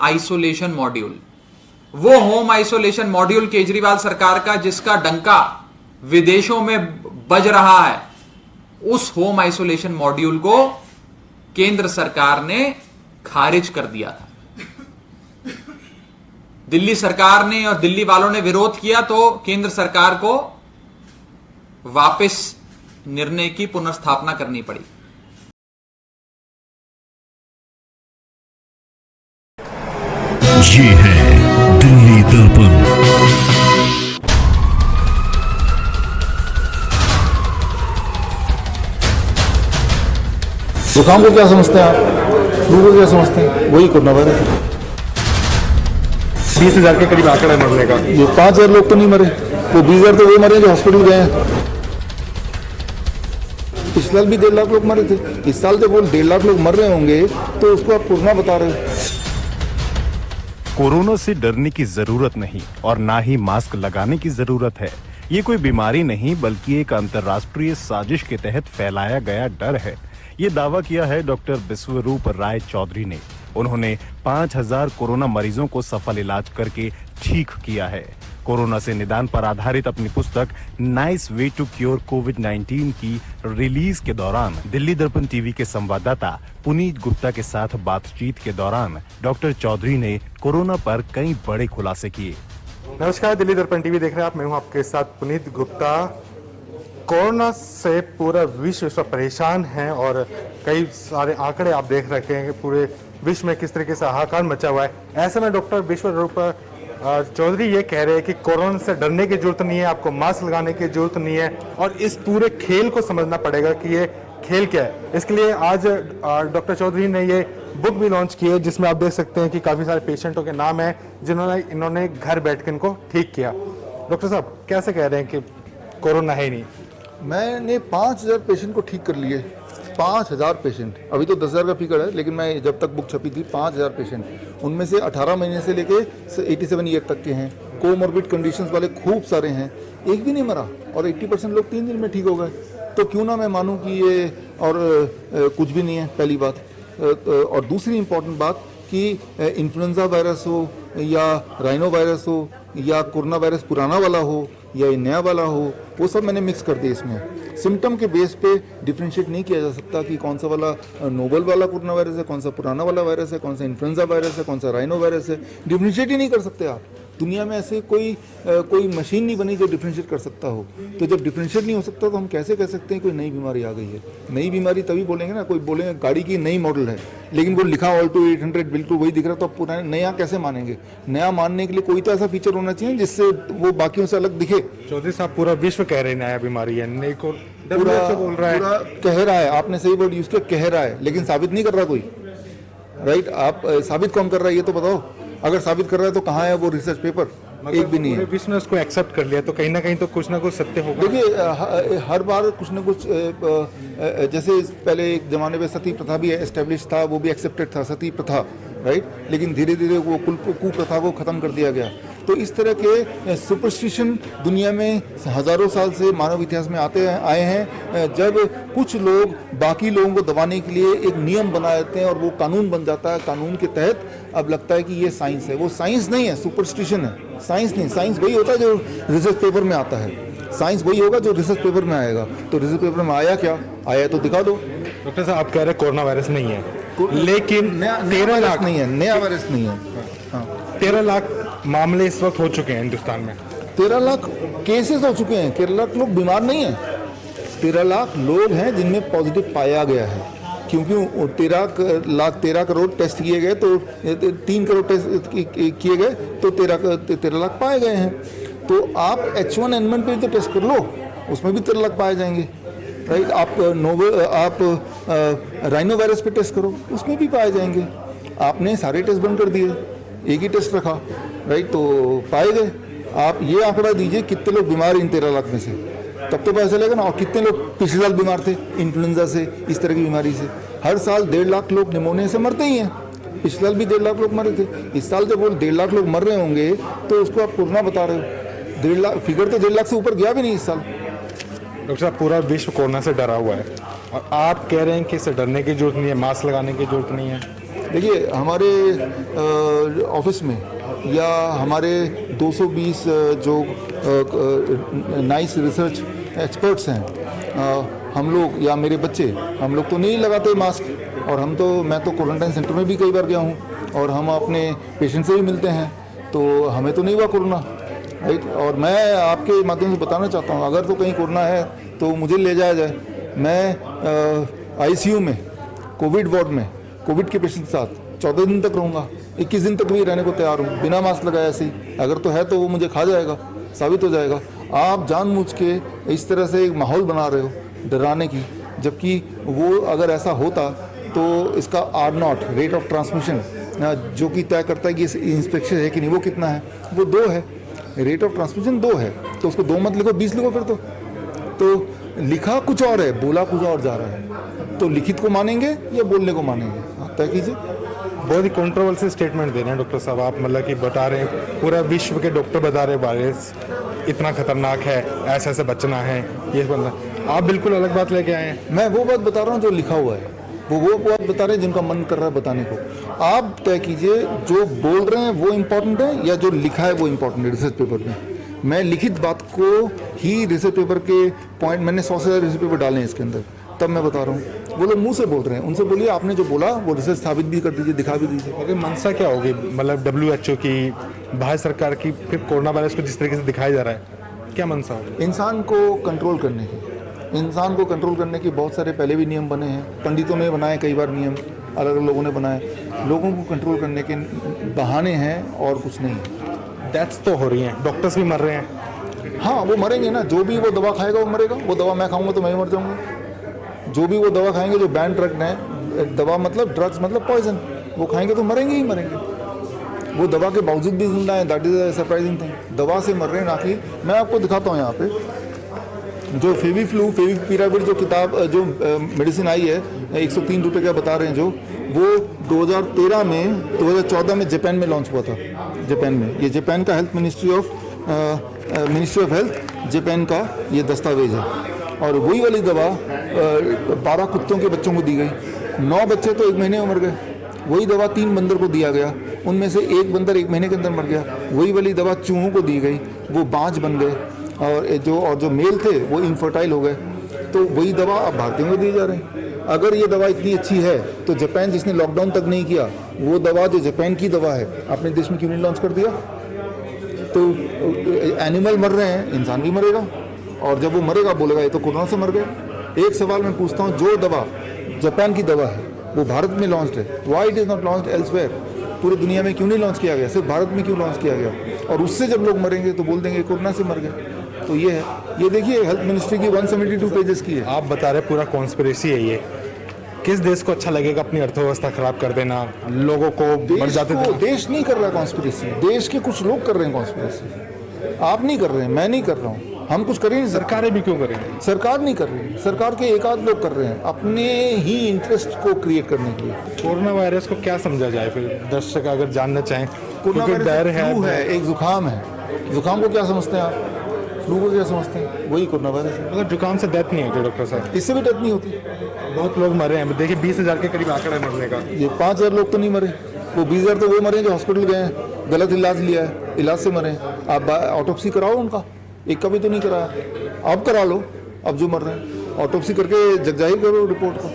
Isolation module, वो home isolation module Kejriwal सरकार का जिसका डंका विदेशों में बज रहा है, उस होम आइसोलेशन मॉड्यूल को केंद्र सरकार ने खारिज कर दिया था। दिल्ली सरकार ने और दिल्ली वालों ने विरोध किया तो केंद्र सरकार को वापस निर्णय की पुनर्स्थापना करनी पड़ी। ये है दिल्ली दर्पण। जुकाम को क्या समझते हैं आप, फ्लू को क्या समझते हैं, वही कोरोना वायरस है। 20,000 के करीब आंकड़ा है मरने का। ये 5,000 लोग तो नहीं मरे, वो 20,000 तो वो मरे जो हॉस्पिटल गए हैं। पिछले साल भी 1.5 लाख लोग मरे थे, इस साल जब वो 1.5 लाख लोग मर रहे होंगे तो उसको आप कोरोना बता रहे हो। कोरोना से डरने की जरूरत नहीं और ना ही मास्क लगाने की जरूरत है। ये कोई बीमारी नहीं बल्कि एक अंतर्राष्ट्रीय साजिश के तहत फैलाया गया डर है। ये दावा किया है डॉक्टर विश्वरूप राय चौधरी ने। उन्होंने 5,000 कोरोना मरीजों को सफल इलाज करके ठीक किया है। कोरोना से निदान पर आधारित अपनी पुस्तक नाइस वे टू क्योर कोविड-19 की रिलीज के दौरान दिल्ली दर्पण टीवी के संवाददाता पुनीत गुप्ता के साथ बातचीत के दौरान डॉक्टर चौधरी ने कोरोना पर कई बड़े खुलासे किए। नमस्कार, दिल्ली दर्पण टीवी देख रहे हैं आप, मैं हूं आपके साथ पुनीत गुप्ता। कोरोना से पूरा विश्व परेशान है और कई सारे आंकड़े आप देख रखे हैं पूरे विश्व में किस तरीके से हाहाकार मचा हुआ है। ऐसे में डॉक्टर विश्वरूप चौधरी ये कह रहे हैं कि कोरोना से डरने की जरूरत नहीं है, आपको मास्क लगाने की जरूरत नहीं है और इस पूरे खेल को समझना पड़ेगा कि ये खेल क्या है। इसके लिए आज डॉक्टर चौधरी ने ये बुक भी लॉन्च की है जिसमें आप देख सकते हैं कि काफी सारे पेशेंटों के नाम है जिन्होंने इन्होंने घर बैठ के इनको ठीक किया। डॉक्टर साहब कैसे कह रहे हैं कि कोरोना है ही नहीं? मैंने 5,000 पेशेंट को ठीक कर लिए। 5,000 पेशेंट, अभी तो 10,000 का फिगर है, लेकिन मैं जब तक बुक छपी थी 5,000 पेशेंट, उनमें से 18 महीने से लेके 87 ईयर तक के हैं। कोमॉर्बिड कंडीशंस वाले खूब सारे हैं, एक भी नहीं मरा और 80% लोग 3 दिन में ठीक हो गए। तो क्यों ना मैं मानूं कि ये और कुछ भी नहीं है, पहली बात। और दूसरी इंपॉर्टेंट बात कि इन्फ्लुएंजा वायरस हो या राइनो वायरस हो या कोरोना वायरस पुराना वाला हो या ये नया वाला हो, वो सब मैंने मिक्स कर दिए इसमें। सिम्टम के बेस पे डिफ्रेंशिएट नहीं किया जा सकता कि कौन सा वाला नोवल वाला कोरोना वायरस है, कौन सा पुराना वाला वायरस है, कौन सा इन्फ्लुएंजा वायरस है, कौन सा राइनो वायरस है। डिफ्रेंशिएट ही नहीं कर सकते आप। दुनिया में ऐसे कोई मशीन नहीं बनी जो डिफ्रेंशिएट कर सकता हो। तो जब डिफ्रेंशिएट नहीं हो सकता तो हम कैसे कह सकते हैं कोई नई बीमारी आ गई है? नई बीमारी तभी बोलेंगे ना, कोई बोलेंगे गाड़ी की नई मॉडल है लेकिन वो लिखा ऑल्टो 800 बिल्कुल वही दिख रहा, तो आप पुराना नया कैसे मानेंगे? नया मानने के लिए कोई तो ऐसा फीचर होना चाहिए जिससे वो बाकियों से अलग दिखे। चौधरी साहब पूरा विश्व कह रहे हैं नया बीमारी है, नई को पूरा बोल रहा है, पूरा कह रहा है। आपने सही वर्ड यूज किया, कह रहा है, लेकिन साबित नहीं कर रहा कोई। राइट, आप साबित कौन कर रहा है ये तो बताओ। अगर साबित कर रहा है तो कहाँ है वो रिसर्च पेपर? एक भी नहीं है। विश्व ने उसको एक्सेप्ट कर लिया तो कहीं ना कहीं तो कुछ ना कुछ सत्य होगा। देखिए हर बार कुछ ना कुछ, जैसे पहले एक जमाने में सती प्रथा भी एस्टेब्लिश था, वो भी एक्सेप्टेड था, सती प्रथा, राइट। लेकिन धीरे धीरे वो कुप्रथा को खत्म कर दिया गया। तो इस तरह के सुपरस्टिशन दुनिया में हजारों साल से मानव इतिहास में आए हैं। जब कुछ लोग बाकी लोगों को दबाने के लिए एक नियम बना देते हैं और वो कानून बन जाता है, कानून के तहत अब लगता है कि ये साइंस है। वो साइंस नहीं है, सुपरस्टिशन है। साइंस नहीं, साइंस वही होता है जो रिसर्च पेपर में आता है। साइंस वही होगा जो रिसर्च पेपर में आएगा। तो रिसर्च पेपर में आया क्या? आया तो दिखा दो। डॉक्टर साहब आप कह रहे हैं कोरोना वायरस नहीं है, लेकिन 13 लाख नहीं है, नया वायरस नहीं है। हाँ, 13 लाख मामले इस वक्त हो चुके हैं हिंदुस्तान में। 13 लाख केसेस हो चुके हैं। 13 लाख लोग बीमार नहीं हैं। 13 लाख लोग हैं जिनमें पॉजिटिव पाया गया है, क्योंकि 13 करोड़ टेस्ट किए गए, तो 3 करोड़ टेस्ट किए गए तो 13 लाख पाए गए हैं। तो आप H1N1 पे तो टेस्ट कर लो, उसमें भी 13 लाख पाए जाएंगे, राइट। आप राइनो वायरस पे टेस्ट करो, उसमें भी पाए जाएंगे। आपने सारे टेस्ट बंद कर दिए, एक ही टेस्ट रखा, राइट, तो पाए गए। आप ये आंकड़ा दीजिए कितने लोग बीमार इन 13 लाख में से, तब तो पता चलेगा ना। और कितने लोग पिछले साल बीमार थे इन्फ्लुएंजा से, इस तरह की बीमारी से। हर साल 1.5 लाख लोग निमोनिया से मरते ही हैं। पिछले साल भी 1.5 लाख लोग मरे थे। इस साल जब वो 1.5 लाख लोग मर रहे होंगे तो उसको आप कोरोना बता रहे हो। 1.5 लाख फिगर तो 1.5 लाख से ऊपर गया भी नहीं इस साल। डॉक्टर साहब पूरा विश्व कोरोना से डरा हुआ है और आप कह रहे हैं कि इससे डरने की जरूरत नहीं है, मास्क लगाने की जरूरत नहीं है। देखिए हमारे ऑफिस में या हमारे 220 जो नाइस रिसर्च एक्सपर्ट्स हैं, हम लोग या मेरे बच्चे, हम लोग तो नहीं लगाते मास्क। और मैं तो क्वारंटाइन सेंटर में भी कई बार गया हूँ और हम अपने पेशेंट से भी मिलते हैं, तो हमें तो नहीं हुआ कोरोना, राइट। और मैं आपके माध्यम से बताना चाहता हूँ, अगर तो कहीं कोरोना है तो मुझे ले जाया जाए। मैं आईसीयू में, कोविड वार्ड में, कोविड के पेशेंट के साथ 14 दिन तक रहूँगा, 21 दिन तक भी रहने को तैयार हूँ, बिना मास्क लगाए ऐसे ही। अगर तो है तो वो मुझे खा जाएगा, साबित हो जाएगा। आप जानबूझ के इस तरह से एक माहौल बना रहे हो डराने की, जबकि वो अगर ऐसा होता तो इसका R0 रेट ऑफ ट्रांसमिशन जो कि तय करता है कि इंस्पेक्शन है कि नहीं, वो कितना है, वो 2 है। रेट ऑफ ट्रांसमिशन 2 है, तो उसको 2 मत लिखो, 20 लिखो फिर तो लिखा कुछ और है, बोला कुछ और जा रहा है। तो लिखित को मानेंगे या बोलने को मानेंगे, तय कीजिए। बहुत ही कंट्रोवर्शियल स्टेटमेंट दे रहे हैं डॉक्टर साहब आप, मतलब कि बता रहे हैं, पूरा विश्व के डॉक्टर बता रहे हैं वायरस इतना खतरनाक है, ऐसे ऐसे बचना है, ये बनना। आप बिल्कुल अलग बात लेके आए हैं। मैं वो बात बता रहा हूँ जो लिखा हुआ है, वो बात बता रहे हैं जिनका मन कर रहा है बताने को। आप तय कीजिए जो बोल रहे हैं वो इम्पोर्टेंट है या जो लिखा है वो इम्पोर्टेंट है। रिसर्च पेपर में मैं लिखित बात को ही रिसर्च पेपर के पॉइंट, मैंने 100 से ज़्यादा रिसर्च पेपर डाले हैं इसके अंदर, तब मैं बता रहा हूँ। वो लोग मुंह से बोल रहे हैं, उनसे बोलिए आपने जो बोला वो रिसर्च साबित भी कर दीजिए, दिखा भी दीजिए। अगर मंशा क्या होगी, मतलब WHO की, भारत सरकार की, फिर कोरोना वायरस को जिस तरीके से दिखाया जा रहा है, क्या मंशा होगी? इंसान को कंट्रोल करने की, इंसान को कंट्रोल करने के बहुत सारे पहले भी नियम बने हैं, पंडितों ने बनाए कई बार नियम, अलग अलग लोगों ने बनाए। लोगों को कंट्रोल करने के बहाने हैं और कुछ नहीं है। डेथ्स तो हो रही हैं, डॉक्टर्स भी मर रहे हैं। हाँ, वो मरेंगे ना, जो भी वो दवा खाएगा वो मरेगा। वो दवा मैं खाऊंगा तो मैं ही मर जाऊंगा। जो भी वो दवा खाएंगे, जो बैन ड्रग है, दवा मतलब ड्रग्स मतलब पॉइजन, वो खाएंगे तो मरेंगे ही मरेंगे। वो दवा के बावजूद भी जिंदा है, that is a surprising thing. दवा से मर रहे हैं ना कि, मैं आपको दिखाता हूँ यहाँ पे जो फेविपिराविर जो किताब जो मेडिसिन आई है 103 रुपये का बता रहे हैं, जो वो 2014 में जापान में लॉन्च हुआ था। जापान में, ये जापान का health ministry of health Japan का ये दस्तावेज है। और वही वाली दवा 12 कुत्तों के बच्चों को दी गई, 9 बच्चे तो 1 महीने में मर गए। वही दवा 3 बंदर को दिया गया, उनमें से 1 बंदर 1 महीने के अंदर मर गया। वही वाली दवा चूहों को दी गई, वो बाज बन गए, और जो मेल थे वो इनफर्टाइल हो गए। तो वही दवा अब भारतीयों को दी जा रही है। अगर ये दवा इतनी अच्छी है तो जापान जिसने लॉकडाउन तक नहीं किया, वो दवा जो जापान की दवा है अपने देश में क्यों नहीं लॉन्च कर दिया? तो एनिमल मर रहे हैं, इंसान भी मरेगा, और जब वो मरेगा बोलेगा ये तो कोरोना से मर गए। एक सवाल मैं पूछता हूँ, जो दवा जापान की दवा है वो भारत में लॉन्च है, why it is not launch elsewhere? पूरी दुनिया में क्यों नहीं लॉन्च किया गया, सिर्फ भारत में क्यों लॉन्च किया गया? और उससे जब लोग मरेंगे तो बोल देंगे कोरोना से मर गए। तो ये है, ये देखिए हेल्थ मिनिस्ट्री की 172 पेजेस की है। आप बता रहे पूरा कॉन्स्पिरेसी है ये। किस देश को अच्छा लगेगा अपनी अर्थव्यवस्था खराब कर देना, लोगों को मर जाते थे? देश नहीं कर रहा कॉन्स्पिरेसी, देश के कुछ लोग कर रहे हैं कॉन्स्पिरेसी। आप नहीं कर रहे हैं, मैं नहीं कर रहा हूँ, हम कुछ कर ही नहीं सकते। सरकारें भी क्यों करेंगी? सरकार नहीं कर रही, सरकार के एक आध लोग कर रहे हैं अपने ही इंटरेस्ट को क्रिएट करने के लिए। कोरोना वायरस को क्या समझा जाए फिर, दर्शक अगर जानना चाहें? कोरोना क्योंकि डर वायरस फ्लू है, है, एक जुकाम है। जुकाम को क्या समझते हैं आप? फ्लू को क्या समझते हैं? वही कोरोना वायरस है। मतलब जुकाम से डेथ नहीं होती डॉक्टर साहब? इससे भी डेथ नहीं होती। बहुत लोग मरे हैं, देखिए 20,000 के करीब आंकड़ा है मरने का। ये 5,000 लोग तो नहीं मरे, वो 20,000 तो वो मरे जो हॉस्पिटल गए हैं, गलत इलाज लिया है, इलाज से मरे। आप ऑटोप्सी कराओ उनका, एक का भी तो नहीं कराया, अब करा लो। अब जो मर रहे हैं ऑटोप्सी करके जग जाहिर करो रिपोर्ट को।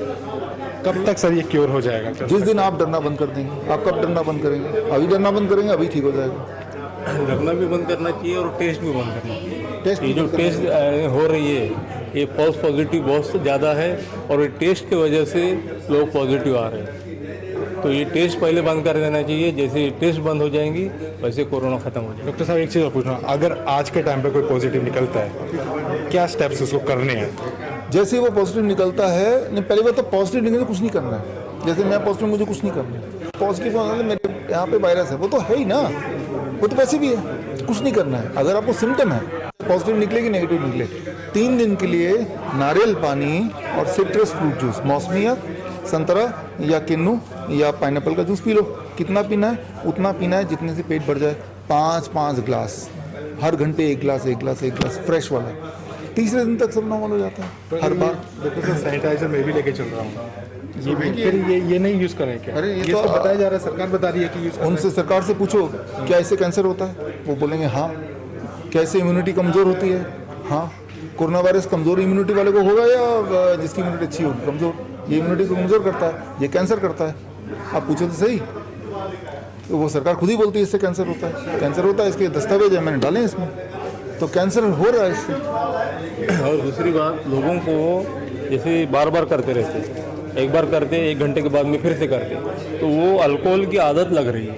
कब तक सर ये क्योर हो जाएगा? जिस दिन आप डरना बंद कर देंगे। आप कब डरना बंद करेंगे? अभी डरना बंद करेंगे, अभी ठीक हो जाएगा। डरना भी बंद करना चाहिए और टेस्ट भी बंद करना चाहिए। टेस्ट ये जो टेस्ट हो रही है, ये फॉल्स पॉजिटिव बहुत ज़्यादा है, और ये टेस्ट की वजह से लोग पॉजिटिव आ रहे हैं। तो ये टेस्ट पहले बंद कर देना चाहिए। जैसे टेस्ट बंद हो जाएंगी वैसे कोरोना खत्म हो जाएगा। डॉक्टर साहब एक चीज़ और पूछना, अगर आज के टाइम पे कोई पॉजिटिव निकलता है, क्या स्टेप्स उसको करने हैं? जैसे वो पॉजिटिव निकलता है, नहीं पहली बात तो पॉजिटिव निकलने कुछ नहीं करना है। जैसे मैं पॉजिटिव, मुझे कुछ नहीं करना है। पॉजिटिव मतलब मेरे यहाँ पे वायरस है, वो तो है ही ना, वो तो वैसे भी है, कुछ नहीं करना है। अगर आपको सिम्टम है, पॉजिटिव निकले कि नेगेटिव निकले, 3 दिन के लिए नारियल पानी और सिट्रस फ्रूट जूस, मौसमी या संतरा या किन्नू या पाइनएप्पल का जूस पी लो। कितना पीना है? उतना पीना है जितने से पेट भर जाए। 5-5 ग्लास, हर घंटे 1 ग्लास फ्रेश वाला। तीसरे दिन तक सब नॉर्मल हो जाता है हर बार। डॉक्टर साहब सैनिटाइजर मैं भी लेके चल रहा हूँ, ये फिर ये नहीं यूज करें क्या? अरे ये तो बताया जा रहा है, सरकार बता रही है कि यूज उनसे सरकार से पूछो क्या इससे कैंसर होता है, वो बोलेंगे हाँ। क्या इससे इम्यूनिटी कमज़ोर होती है, हाँ। कोरोना वायरस कमज़ोर इम्यूनिटी वाले को होगा या जिसकी इम्यूनिटी अच्छी होगी कमज़ोर? ये इम्यूनिटी को कमज़ोर करता है, ये कैंसर करता है। आप पूछो तो सही, तो वो सरकार खुद ही बोलती है इससे कैंसर होता है। कैंसर होता है, इसके दस्तावेज है, मैंने डाले इसमें, तो कैंसर हो रहा है इससे। और दूसरी बात, लोगों को जैसे बार बार करते रहते, एक बार करते 1 घंटे के बाद में फिर से करते, तो वो अल्कोहल की आदत लग रही है।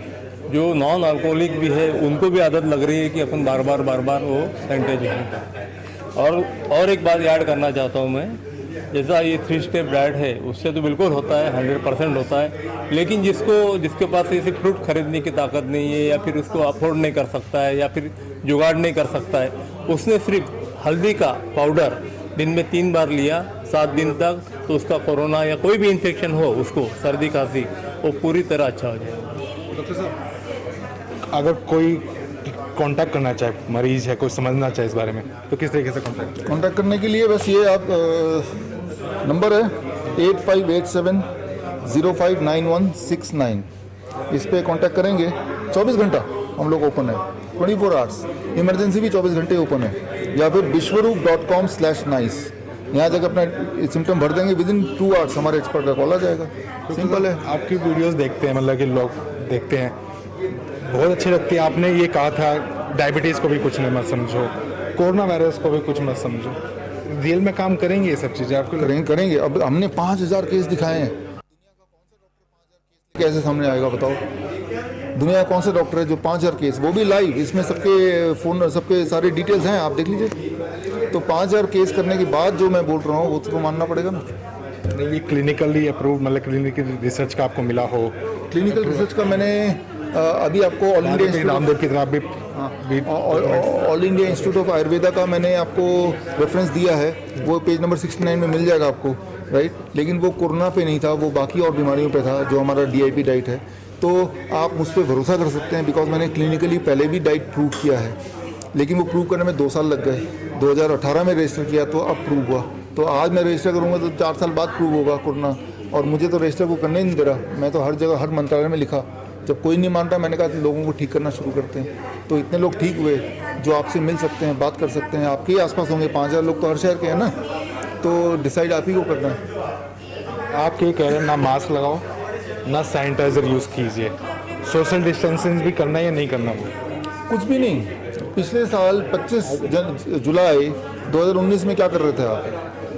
जो नॉन अल्कोहलिक भी है उनको भी आदत लग रही है कि अपन बार बार वो सैनिटाइज और एक बात ऐड करना चाहता हूँ मैं, जैसा ये 3 स्टेप डाइट है उससे तो बिल्कुल होता है, 100% होता है। लेकिन जिसके पास ऐसे फ्रूट खरीदने की ताकत नहीं है, या फिर उसको अफोर्ड नहीं कर सकता है, या फिर जुगाड़ नहीं कर सकता है, उसने सिर्फ हल्दी का पाउडर दिन में 3 बार लिया 7 दिन तक, तो उसका कोरोना या कोई भी इन्फेक्शन हो, उसको सर्दी खांसी, वो पूरी तरह अच्छा हो जाएगा। डॉक्टर साहब, अगर कोई कांटेक्ट करना चाहे, मरीज है, कोई समझना चाहे इस बारे में, तो किस तरीके से कांटेक्ट करने के लिए बस ये आप नंबर है 8587059169, इस पे कांटेक्ट करेंगे। 24 घंटा हम लोग ओपन है, 24 आवर्स, इमरजेंसी भी 24 घंटे ओपन है। या फिर bishwaroop.com/nice, यहाँ जाकर अपना सिम्टम भर देंगे, विदिन 2 आवर्स हमारे एक्सपर्ट का कॉल आ जाएगा। सिंपल है। आपकी वीडियोस देखते हैं, मतलब कि लोग देखते हैं, बहुत अच्छी लगती है। आपने ये कहा था डायबिटीज़ को भी कुछ नहीं मत समझो, कोरोना वायरस को भी कुछ मत समझो, रियल में काम करेंगे ये सब चीज़ें आपको? करेंगे। अब हमने 5000 केस दिखाए हैं, कैसे सामने आएगा बताओ? दुनिया कौन से डॉक्टर है जो 5000 केस, वो भी लाइव, इसमें सबके फ़ोन, सबके सारे डिटेल्स हैं, आप देख लीजिए। तो 5000 केस करने के बाद जो मैं बोल रहा हूँ वो तो मानना पड़ेगा ना। ये क्लिनिकली अप्रूव, मतलब क्लिनिकल रिसर्च का आपको मिला हो? क्लिनिकल रिसर्च का मैंने अभी आपको ऑल इंडिया रामदेव की तरह भी all India institute of Ayurveda का मैंने आपको रेफरेंस दिया है, वो पेज नंबर 69 में मिल जाएगा आपको, राइट। लेकिन वो कोरोना पे नहीं था, वो बाकी और बीमारियों पे था, जो हमारा DIP डाइट है। तो आप मुझ पर भरोसा कर सकते हैं, बिकॉज मैंने क्लिनिकली पहले भी डाइट प्रूव किया है, लेकिन वो प्रूव करने में 2 साल लग गए। 2018 में रजिस्टर किया तो अब प्रूव हुआ, तो आज मैं रजिस्टर करूँगा तो 4 साल बाद प्रूव होगा कोरोना। और मुझे तो रजिस्टर को करने ही नहीं दे रहा, मैं तो हर जगह, हर मंत्रालय में लिखा। जब कोई नहीं मानता, मैंने कहा लोगों को ठीक करना शुरू करते हैं। तो इतने लोग ठीक हुए जो आपसे मिल सकते हैं, बात कर सकते हैं, आपके ही आसपास होंगे। 5000 लोग तो हर शहर के हैं ना, तो डिसाइड आप ही को करना है। आप क्या कह रहे हैं, ना मास्क लगाओ, ना सैनिटाइजर यूज़ कीजिए, सोशल डिस्टेंसिंग भी करना है या नहीं करना? वो कुछ भी नहीं। पिछले साल 25 जुलाई 2019 में क्या कर रहे थे आप?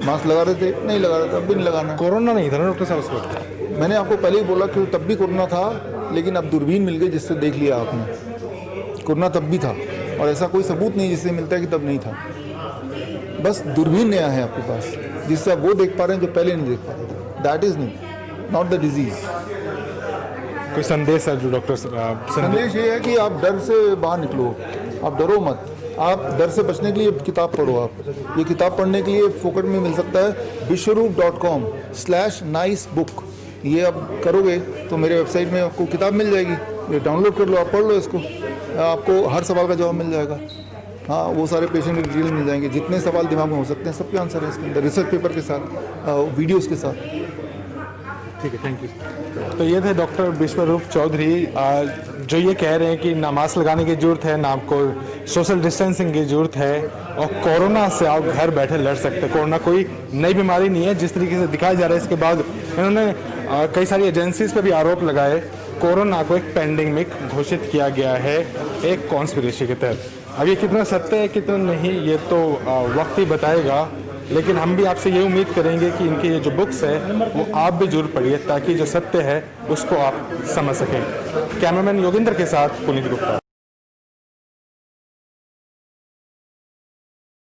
मास्क लगा रहे थे? नहीं लगा रहे थे, अब भी नहीं लगाना। कोरोना नहीं था ना डॉक्टर साहब उस वक्त? मैंने आपको पहले ही बोला कि तब भी कोरोना था, लेकिन अब दूरबीन मिल गई जिससे देख लिया आपने। कोरोना तब भी था, और ऐसा कोई सबूत नहीं जिससे मिलता है कि तब नहीं था। बस दूरबीन नया है आपके पास, जिससे आप वो देख पा रहे हैं जो पहले नहीं देख पा रहे थे। That is not the disease. कोई संदेश है जो डॉक्टर? संदेश ये है कि आप डर से बाहर निकलो, आप डरो मत। आप डर से बचने के लिए किताब पढ़ो। आप ये किताब पढ़ने के लिए फोकट में मिल सकता है, bishwaroop.com/nice book। ये आप करोगे तो मेरे वेबसाइट में आपको किताब मिल जाएगी, ये डाउनलोड कर लो, आप पढ़ लो इसको, आपको हर सवाल का जवाब मिल जाएगा। हाँ, वो सारे पेशेंट के डिटेल मिल जाएंगे, जितने सवाल दिमाग में हो सकते हैं सबके आंसर है इसके अंदर, रिसर्च पेपर के साथ, वीडियोस के साथ। ठीक है, थैंक यू। तो ये थे डॉक्टर विश्वरूप चौधरी, जो ये कह रहे हैं कि ना मास्क लगाने की ज़रूरत है, ना आपको सोशल डिस्टेंसिंग की ज़रूरत है, और कोरोना से आप घर बैठे लड़ सकते हैं। कोरोना कोई नई बीमारी नहीं है, जिस तरीके से दिखाया जा रहा है। इसके बाद इन्होंने कई सारी एजेंसीज पर भी आरोप लगाए। कोरोना को एक पेंडेमिक घोषित किया गया है एक कॉन्स्पिरेसी के तहत। अब ये कितना सत्य है कितना नहीं, ये तो वक्त ही बताएगा। लेकिन हम भी आपसे ये उम्मीद करेंगे कि इनकी ये जो बुक्स है वो आप भी जरूर पढ़िए, ताकि जो सत्य है उसको आप समझ सकें। कैमरामैन योगेंद्र के साथ पुनीत गुप्ता।